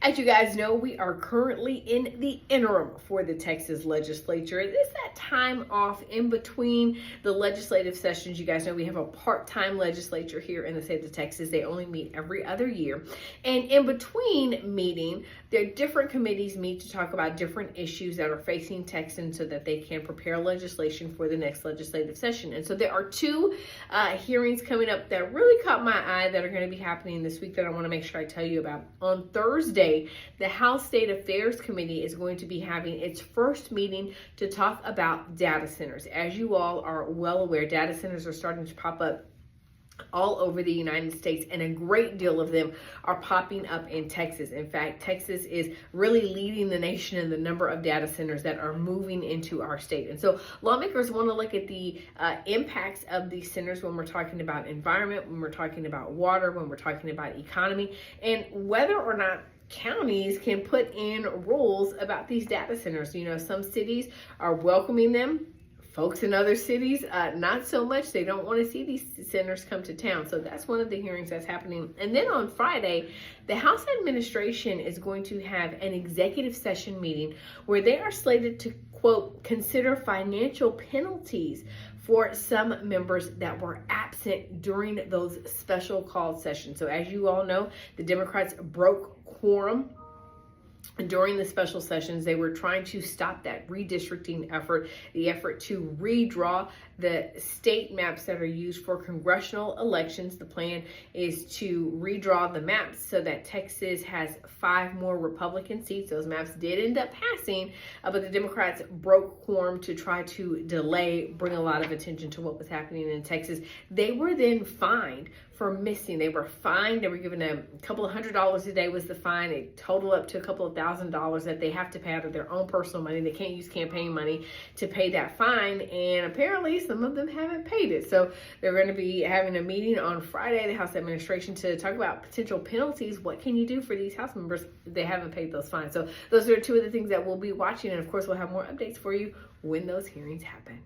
As you guys know, we are currently in the interim for the Texas legislature. It's that time off in between the legislative sessions. You guys know we have a part-time legislature here in the state of Texas. They only meet every other year. And in between meeting, their different committees meet to talk about different issues that are facing Texans so that they can prepare legislation for the next legislative session. And so there are two hearings coming up that really caught my eye that are going to be happening this week that I want to make sure I tell you about. On Thursday, the House State Affairs Committee is going to be having its first meeting to talk about data centers. As you all are well aware, data centers are starting to pop up all over the United States, and a great deal of them are popping up in Texas. In fact, Texas is really leading the nation in the number of data centers that are moving into our state. And so lawmakers want to look at the impacts of these centers when we're talking about environment, when we're talking about water, when we're talking about economy, and whether or not counties can put in rules about these data centers. You know, some cities are welcoming them. Folks in other cities, not so much. They don't want to see these centers come to town. So that's one of the hearings that's happening. And then on Friday, the House administration is going to have an executive session meeting where they are slated to, quote, consider financial penalties for some members that were absent during those special called sessions. So as you all know, the Democrats broke quorum during the special sessions. They were trying to stop that redistricting effort, the effort to redraw the state maps that are used for congressional elections. The plan is to redraw the maps so that Texas has 5 more Republican seats. Those maps did end up passing, but the Democrats broke quorum to try to delay, bring a lot of attention to what was happening in Texas. They were then fined for missing. They were fined. They were given a couple of $100s a day was the fine. It totaled up to a couple of $1,000s that they have to pay out of their own personal money. They can't use campaign money to pay that fine. And apparently some of them haven't paid it. So they're going to be having a meeting on Friday, the House administration, to talk about potential penalties. What can you do for these House members if they haven't paid those fines? So those are two of the things that we'll be watching. And of course, we'll have more updates for you when those hearings happen.